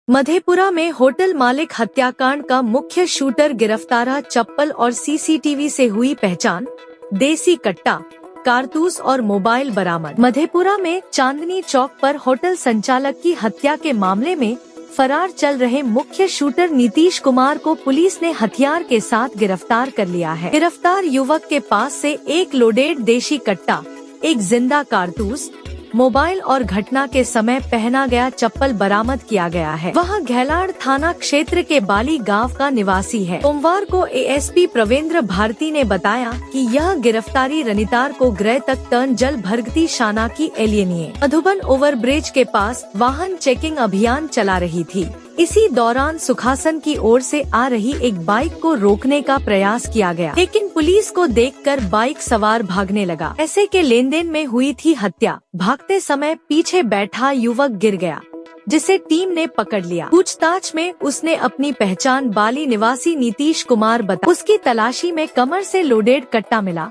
मधेपुरा में होटल मालिक हत्याकांड का मुख्य शूटर गिरफ्तार, चप्पल और सीसीटीवी से हुई पहचान, देसी कट्टा, कारतूस और मोबाइल बरामद। मधेपुरा में चांदनी चौक पर होटल संचालक की हत्या के मामले में फरार चल रहे मुख्य शूटर नीतीश कुमार को पुलिस ने हथियार के साथ गिरफ्तार कर लिया है। गिरफ्तार युवक के पास से एक लोडेड देशी कट्टा, एक जिंदा कारतूस, मोबाइल और घटना के समय पहना गया चप्पल बरामद किया गया है। वह घेलाड़ थाना क्षेत्र के बाली गांव का निवासी है। सोमवार को एएसपी प्रवेंद्र भारती ने बताया कि यह गिरफ्तारी रनितार को ग्रह तक टर्न जल भरगती शाना की एलियनिए मधुबन ओवरब्रिज के पास वाहन चेकिंग अभियान चला रही थी। इसी दौरान सुखासन की ओर से आ रही एक बाइक को रोकने का प्रयास किया गया, लेकिन पुलिस को देखकर बाइक सवार भागने लगा। ऐसे के लेन देन में हुई थी हत्या। भागते समय पीछे बैठा युवक गिर गया, जिसे टीम ने पकड़ लिया। पूछताछ में उसने अपनी पहचान बाली निवासी नीतीश कुमार बताई। उसकी तलाशी में कमर से लोडेड कट्टा मिला,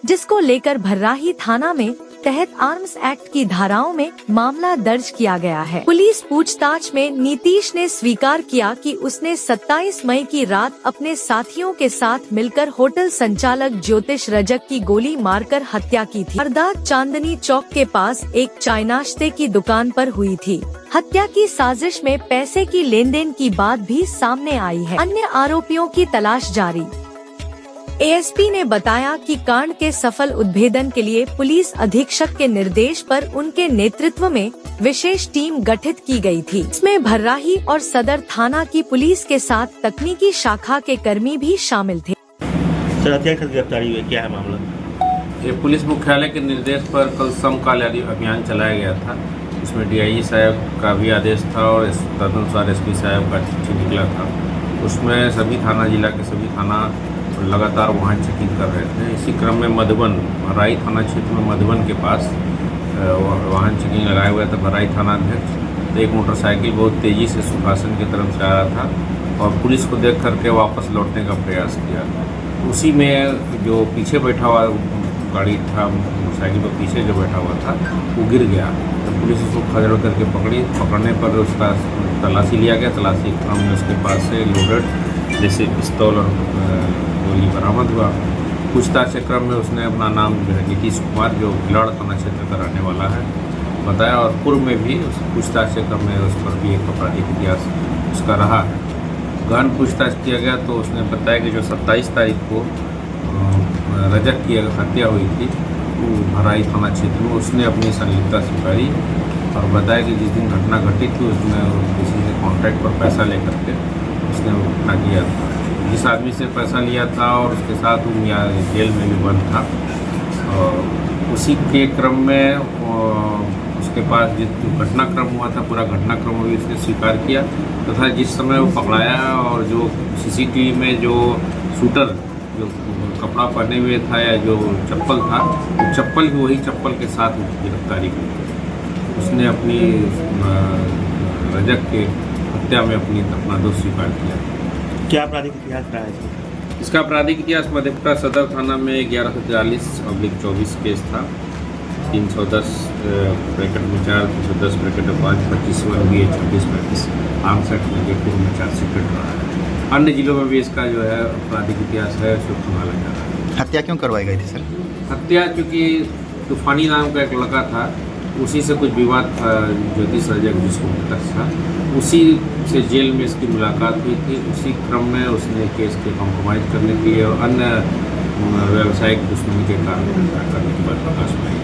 जिसको लेकर भर्राही थाना में तहत आर्म्स एक्ट की धाराओं में मामला दर्ज किया गया है। पुलिस पूछताछ में नीतीश ने स्वीकार किया कि उसने 27 मई की रात अपने साथियों के साथ मिलकर होटल संचालक ज्योतिष रजक की गोली मारकर हत्या की थी। वारदात चांदनी चौक के पास एक चाय नाश्ते की दुकान पर हुई थी। हत्या की साजिश में पैसे की लेन देन की बात भी सामने आई है। अन्य आरोपियों की तलाश जारी। एएसपी ने बताया कि कांड के सफल उद्भेदन के लिए पुलिस अधीक्षक के निर्देश पर उनके नेतृत्व में विशेष टीम गठित की गई थी। इसमें भर्राही और सदर थाना की पुलिस के साथ तकनीकी शाखा के कर्मी भी शामिल थे। सर, हत्या की गिरफ्तारी हुई, क्या है मामला? ये पुलिस मुख्यालय के निर्देश पर कल समकाल अभियान चलाया गया था। इसमें डीआईजी साहब का भी आदेश था और तदनुसार एसपी साहब का चिट्ठी निकला था। उसमें सभी थाना, जिला के सभी थाना लगातार वाहन चेकिंग कर रहे थे। इसी क्रम में मधुबन भराई थाना क्षेत्र में मधुबन के पास वाहन चेकिंग लगाया हुआ था। भराई थाना अध्यक्ष तो एक मोटरसाइकिल बहुत तेज़ी से सुखासन की तरफ से आ रहा था और पुलिस को देख करके वापस लौटने का प्रयास किया। उसी में जो पीछे बैठा हुआ गाड़ी था, मोटरसाइकिल पर पीछे जो बैठा हुआ था, वो गिर गया। तो पुलिस उसको खदेड़ करके पकड़ने पर उसका तलाशी लिया गया। तलाशी क्रम में उसके पास से लोडेड जैसे पिस्तौल और गोली बरामद हुआ। पूछताछ के क्रम में उसने अपना नाम जो है नीतीश कुमार, जो घेलाड़ थाना क्षेत्र का रहने वाला है, बताया और पूर्व में भी उस पूछताछ के क्रम में उस पर भी एक आपराधिक इतिहास उसका रहा है। गहन पूछताछ किया गया तो उसने बताया कि जो 27 तारीख को रजक की हत्या हुई थी वो भराई थाना क्षेत्र में, उसने अपनी संलिप्तता स्वीकारी और बताया कि जिस दिन घटना घटी थी उसने किसी से कॉन्ट्रैक्ट पर पैसा लेकर के उसने वो घटना किया था। जिस आदमी से पैसा लिया था और उसके साथ वो जेल में भी बंद था, और उसी के क्रम में उसके पास जिस घटनाक्रम हुआ था, पूरा घटनाक्रम भी उसने स्वीकार किया तथा जिस समय वो पकड़ाया और जो सीसीटीवी में जो शूटर जो कपड़ा पहने हुए था या जो चप्पल था, वो चप्पल भी वही चप्पल के साथ गिरफ्तारी की। उसने अपनी रजक के हत्या में अपना दोष स्वीकार किया। क्या आपराधिक इतिहास रहा है इसका? आपराधिक इतिहास मधेपुरा सदर थाना में 1143/24 केस था। 310 ब्रैकेट में 4, 310 ब्रैकेट में 5, 25वां भी 26-35 आर्म्स एक्ट में जयपुर में 4 सीक्रेट रहा है। अन्य जिलों में भी इसका जो है आपराधिक इतिहास है, उसको संभाला जा रहा है। हत्या क्यों करवाई गई थी सर? हत्या चूँकि तूफानी नाम का एक लड़का था, उसी से कुछ विवाद था, ज्योतिष रजक जिसको तक था, उसी से जेल में इसकी मुलाकात हुई थी। उसी क्रम में उसने केस के कॉम्प्रोमाइज़ करने के लिए और अन्य व्यावसायिक दुश्मनी के कारण करने की बात प्रकाश में आई।